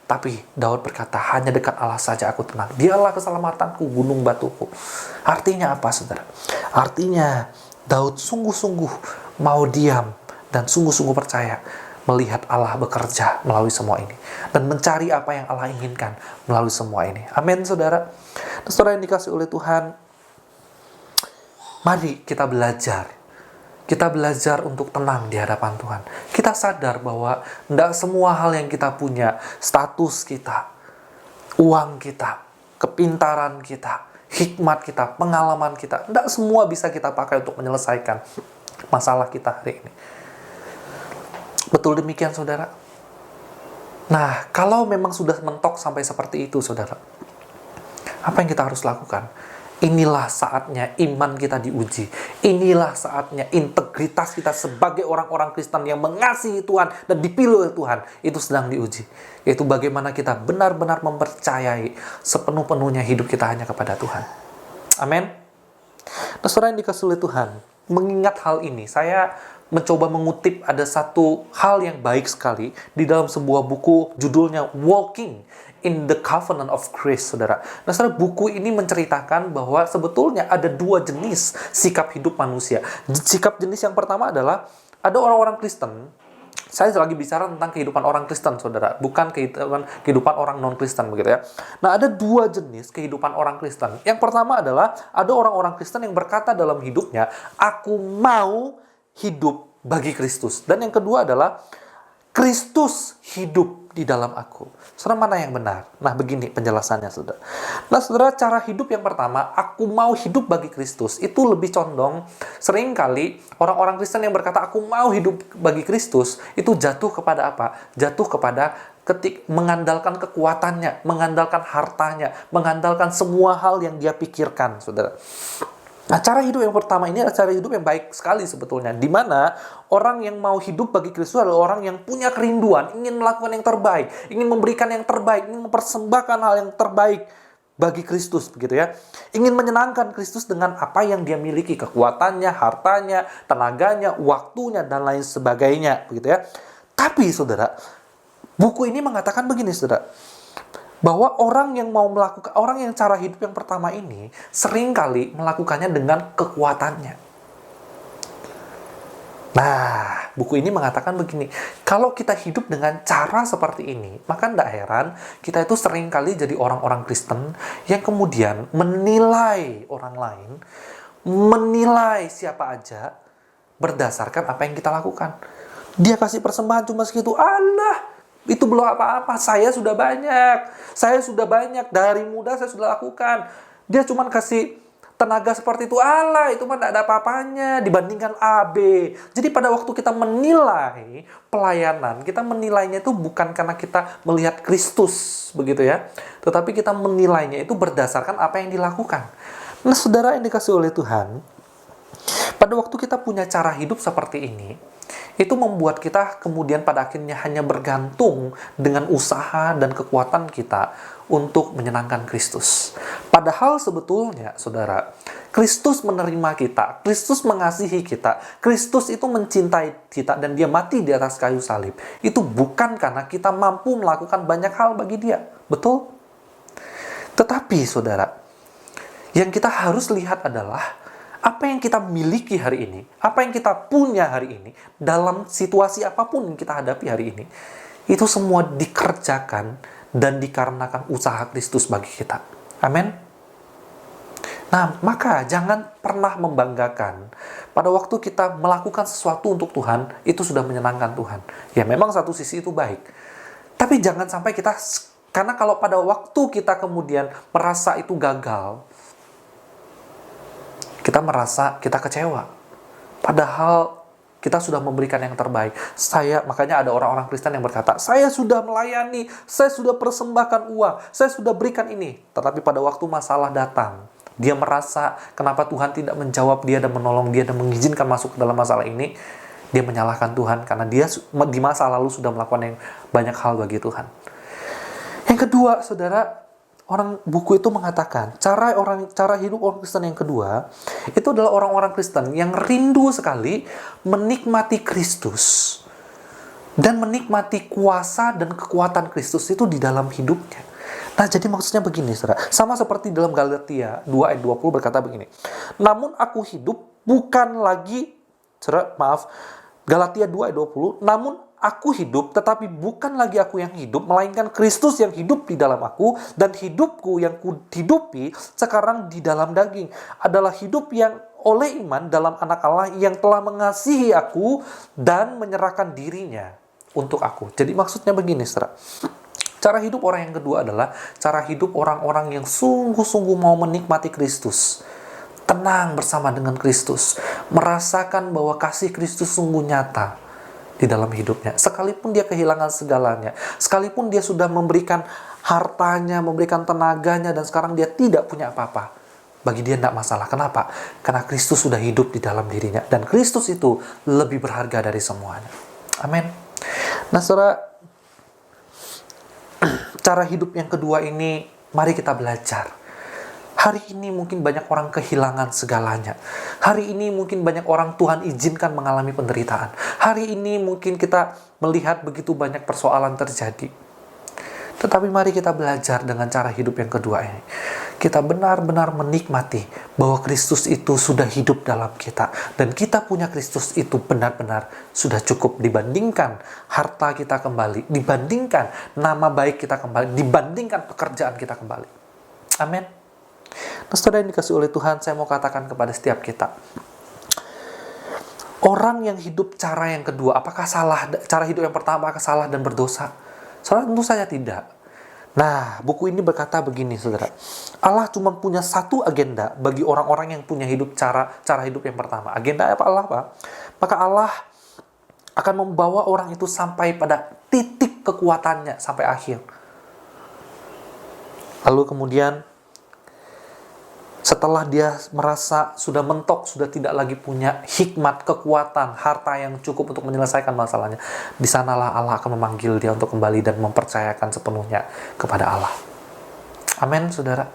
Tapi Daud berkata, hanya dekat Allah saja aku tenang. Dialah keselamatanku, gunung batuku. Artinya apa, saudara? Artinya Daud sungguh-sungguh mau diam dan sungguh-sungguh percaya melihat Allah bekerja melalui semua ini. Dan mencari apa yang Allah inginkan melalui semua ini. Amin, saudara. Dan saudara yang dikasih oleh Tuhan, mari kita belajar. Kita belajar untuk tenang di hadapan Tuhan. Kita sadar bahwa tidak semua hal yang kita punya, status kita, uang kita, kepintaran kita, hikmat kita, pengalaman kita, tidak semua bisa kita pakai untuk menyelesaikan masalah kita hari ini. Betul demikian, saudara? Nah, kalau memang sudah mentok sampai seperti itu, saudara, apa yang kita harus lakukan? Inilah saatnya iman kita diuji. Inilah saatnya integritas kita sebagai orang-orang Kristen yang mengasihi Tuhan dan dipilih oleh Tuhan itu sedang diuji. Yaitu bagaimana kita benar-benar mempercayai sepenuh-penuhnya hidup kita hanya kepada Tuhan. Amin. Nah, saudara yang dikasihi oleh Tuhan, mengingat hal ini, saya mencoba mengutip ada satu hal yang baik sekali di dalam sebuah buku judulnya Walking in the Covenant of Grace, saudara. Nah, saudara, buku ini menceritakan bahwa sebetulnya ada dua jenis sikap hidup manusia. Sikap jenis yang pertama adalah ada orang-orang Kristen. Saya lagi bicara tentang kehidupan orang Kristen, saudara, bukan kehidupan orang non-Kristen, begitu ya. Nah, ada dua jenis kehidupan orang Kristen. Yang pertama adalah ada orang-orang Kristen yang berkata dalam hidupnya, aku mau hidup bagi Kristus. Dan yang kedua adalah Kristus hidup di dalam aku. Saudara, mana yang benar? Nah, begini penjelasannya, saudara. Nah, saudara, cara hidup yang pertama, aku mau hidup bagi Kristus, itu lebih condong, seringkali orang-orang Kristen yang berkata, aku mau hidup bagi Kristus, itu jatuh kepada apa? Jatuh kepada mengandalkan kekuatannya, mengandalkan hartanya, mengandalkan semua hal yang dia pikirkan, saudara. Nah, cara hidup yang pertama ini adalah cara hidup yang baik sekali sebetulnya. Di mana orang yang mau hidup bagi Kristus adalah orang yang punya kerinduan, ingin melakukan yang terbaik, ingin memberikan yang terbaik, ingin mempersembahkan hal yang terbaik bagi Kristus, begitu ya. Ingin menyenangkan Kristus dengan apa yang dia miliki, kekuatannya, hartanya, tenaganya, waktunya, dan lain sebagainya, begitu ya. Tapi, saudara, buku ini mengatakan begini, saudara, bahwa orang yang cara hidup yang pertama ini seringkali melakukannya dengan kekuatannya. Nah, buku ini mengatakan begini, kalau kita hidup dengan cara seperti ini, maka tidak heran kita itu seringkali jadi orang-orang Kristen yang kemudian menilai orang lain, menilai siapa aja berdasarkan apa yang kita lakukan. Dia kasih persembahan cuma segitu, Allah, itu belum apa-apa, saya sudah banyak, dari muda saya sudah lakukan. Dia cuma kasih tenaga seperti itu, Allah, itu mah tidak ada apa-apanya dibandingkan A, B. Jadi pada waktu kita menilai pelayanan, kita menilainya itu bukan karena kita melihat Kristus, begitu ya. Tetapi kita menilainya itu berdasarkan apa yang dilakukan. Nah, saudara yang dikasih oleh Tuhan, pada waktu kita punya cara hidup seperti ini, itu membuat kita kemudian pada akhirnya hanya bergantung dengan usaha dan kekuatan kita untuk menyenangkan Kristus. Padahal sebetulnya, saudara, Kristus menerima kita, Kristus mengasihi kita, Kristus itu mencintai kita dan dia mati di atas kayu salib. Itu bukan karena kita mampu melakukan banyak hal bagi dia. Betul? Tetapi, saudara, yang kita harus lihat adalah apa yang kita miliki hari ini, apa yang kita punya hari ini, dalam situasi apapun yang kita hadapi hari ini, itu semua dikerjakan dan dikarenakan usaha Kristus bagi kita. Amin. Nah, maka jangan pernah membanggakan pada waktu kita melakukan sesuatu untuk Tuhan, itu sudah menyenangkan Tuhan. Ya, memang satu sisi itu baik. Tapi jangan sampai karena kalau pada waktu kita kemudian merasa itu gagal, kita merasa kita kecewa. Padahal kita sudah memberikan yang terbaik. Makanya ada orang-orang Kristen yang berkata, saya sudah melayani, saya sudah persembahkan uang, saya sudah berikan ini. Tetapi pada waktu masalah datang, dia merasa kenapa Tuhan tidak menjawab dia dan menolong dia dan mengizinkan masuk ke dalam masalah ini. Dia menyalahkan Tuhan karena dia di masa lalu sudah melakukan yang banyak hal bagi Tuhan. Yang kedua, saudara, orang buku itu mengatakan cara hidup orang Kristen yang kedua itu adalah orang-orang Kristen yang rindu sekali menikmati Kristus dan menikmati kuasa dan kekuatan Kristus itu di dalam hidupnya. Nah, jadi maksudnya begini, saudara. Sama seperti dalam Galatia 2 ayat 20 berkata begini. Namun aku hidup bukan lagi, Galatia 2 ayat 20, namun aku hidup, tetapi bukan lagi aku yang hidup, melainkan Kristus yang hidup di dalam aku, dan hidupku yang kuhidupi sekarang di dalam daging adalah hidup yang oleh iman dalam anak Allah yang telah mengasihi aku dan menyerahkan dirinya untuk aku. Jadi maksudnya begini, saudara. Cara hidup orang yang kedua adalah cara hidup orang-orang yang sungguh-sungguh mau menikmati Kristus. Tenang bersama dengan Kristus, merasakan bahwa kasih Kristus sungguh nyata di dalam hidupnya. Sekalipun dia kehilangan segalanya, sekalipun dia sudah memberikan hartanya, memberikan tenaganya, dan sekarang dia tidak punya apa-apa, bagi dia tidak masalah. Kenapa? Karena Kristus sudah hidup di dalam dirinya, dan Kristus itu lebih berharga dari semuanya. Amin. Nah, saudara, cara hidup yang kedua ini, mari kita belajar. Hari ini mungkin banyak orang kehilangan segalanya. Hari ini mungkin banyak orang Tuhan izinkan mengalami penderitaan. Hari ini mungkin kita melihat begitu banyak persoalan terjadi. Tetapi mari kita belajar dengan cara hidup yang kedua ini. Kita benar-benar menikmati bahwa Kristus itu sudah hidup dalam kita. Dan kita punya Kristus itu benar-benar sudah cukup dibandingkan harta kita kembali. Dibandingkan nama baik kita kembali. Dibandingkan pekerjaan kita kembali. Amin. Nah, saudara yang dikasih oleh Tuhan, saya mau katakan kepada setiap kita. Orang yang hidup cara yang kedua, apakah salah? Cara hidup yang pertama, apakah salah dan berdosa? Saudara, tentu saja tidak. Nah, buku ini berkata begini, saudara. Allah cuma punya satu agenda bagi orang-orang yang punya hidup cara hidup yang pertama. Agenda apa Allah, Pak? Maka Allah akan membawa orang itu sampai pada titik kekuatannya, sampai akhir. Lalu kemudian, setelah dia merasa sudah mentok, sudah tidak lagi punya hikmat, kekuatan, harta yang cukup untuk menyelesaikan masalahnya, di sanalah Allah akan memanggil dia untuk kembali dan mempercayakan sepenuhnya kepada Allah. Amin, saudara.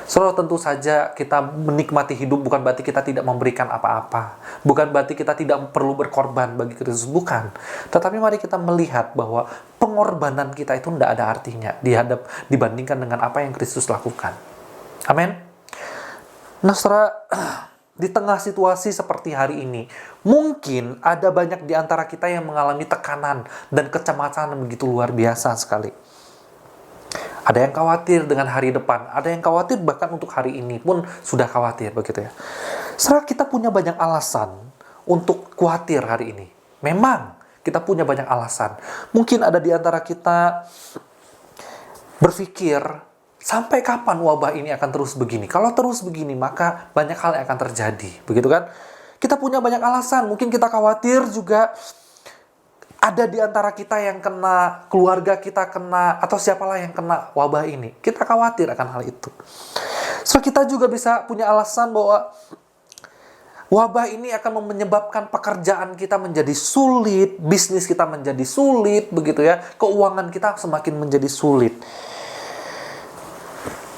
Saudara, tentu saja kita menikmati hidup bukan berarti kita tidak memberikan apa-apa. Bukan berarti kita tidak perlu berkorban bagi Kristus, bukan. Tetapi mari kita melihat bahwa pengorbanan kita itu tidak ada artinya dibandingkan dengan apa yang Kristus lakukan. Amin. Nah, saudara, di tengah situasi seperti hari ini, mungkin ada banyak di antara kita yang mengalami tekanan dan kecemasan yang begitu luar biasa sekali. Ada yang khawatir dengan hari depan, ada yang khawatir bahkan untuk hari ini pun sudah khawatir, begitu ya. Saudara, kita punya banyak alasan untuk khawatir hari ini. Memang kita punya banyak alasan. Mungkin ada di antara kita berpikir, sampai kapan wabah ini akan terus begini? Kalau terus begini, maka banyak hal yang akan terjadi. Begitu kan? Kita punya banyak alasan. Mungkin kita khawatir juga ada di antara kita yang kena, keluarga kita kena, atau siapalah yang kena wabah ini. Kita khawatir akan hal itu. So, kita juga bisa punya alasan bahwa wabah ini akan menyebabkan pekerjaan kita menjadi sulit, bisnis kita menjadi sulit, begitu ya. Keuangan kita semakin menjadi sulit.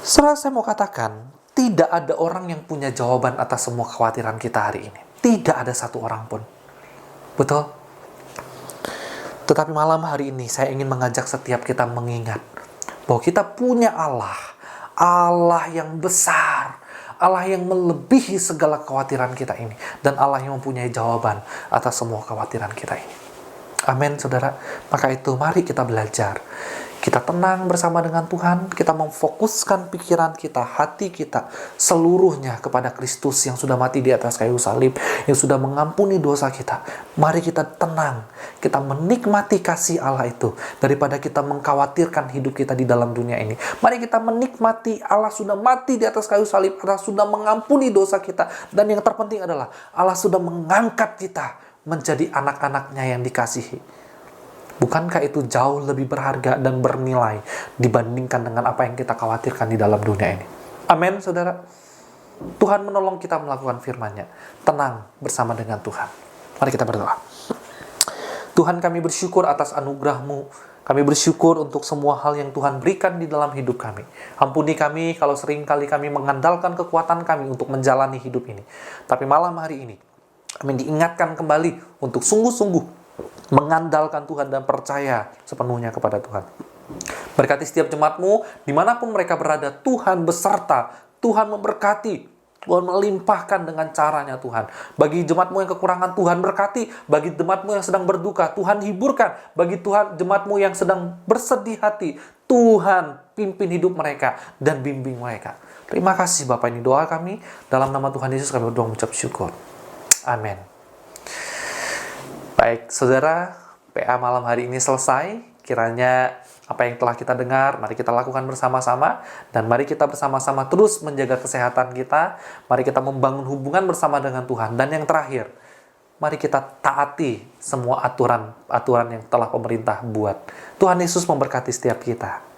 Saudara, saya mau katakan, tidak ada orang yang punya jawaban atas semua kekhawatiran kita hari ini. Tidak ada satu orang pun. Betul? Tetapi malam hari ini, saya ingin mengajak setiap kita mengingat bahwa kita punya Allah. Allah yang besar. Allah yang melebihi segala kekhawatiran kita ini. Dan Allah yang mempunyai jawaban atas semua kekhawatiran kita ini. Amin, saudara. Maka itu, mari kita belajar. Kita tenang bersama dengan Tuhan, kita memfokuskan pikiran kita, hati kita, seluruhnya kepada Kristus yang sudah mati di atas kayu salib, yang sudah mengampuni dosa kita. Mari kita tenang, kita menikmati kasih Allah itu, daripada kita mengkhawatirkan hidup kita di dalam dunia ini. Mari kita menikmati Allah sudah mati di atas kayu salib, Allah sudah mengampuni dosa kita, dan yang terpenting adalah Allah sudah mengangkat kita menjadi anak-anaknya yang dikasihi. Bukankah itu jauh lebih berharga dan bernilai dibandingkan dengan apa yang kita khawatirkan di dalam dunia ini? Amin, saudara. Tuhan menolong kita melakukan firman-Nya. Tenang bersama dengan Tuhan. Mari kita berdoa. Tuhan, kami bersyukur atas anugerah-Mu. Kami bersyukur untuk semua hal yang Tuhan berikan di dalam hidup kami. Ampuni kami kalau seringkali kami mengandalkan kekuatan kami untuk menjalani hidup ini. Tapi malam hari ini, kami diingatkan kembali untuk sungguh-sungguh mengandalkan Tuhan dan percaya sepenuhnya kepada Tuhan. Berkati setiap jemaat-Mu, dimanapun mereka berada, Tuhan beserta, Tuhan memberkati, Tuhan melimpahkan dengan caranya Tuhan. Bagi jemaat-Mu yang kekurangan, Tuhan berkati. Bagi jemaat-Mu yang sedang berduka, Tuhan hiburkan. Bagi jemaat-Mu yang sedang bersedih hati, Tuhan pimpin hidup mereka dan bimbing mereka. Terima kasih Bapak, ini doa kami. Dalam nama Tuhan Yesus kami berdoa mengucap syukur. Amin. Baik, saudara, PA malam hari ini selesai. Kiranya apa yang telah kita dengar, mari kita lakukan bersama-sama. Dan mari kita bersama-sama terus menjaga kesehatan kita. Mari kita membangun hubungan bersama dengan Tuhan. Dan yang terakhir, mari kita taati semua aturan yang telah pemerintah buat. Tuhan Yesus memberkati setiap kita.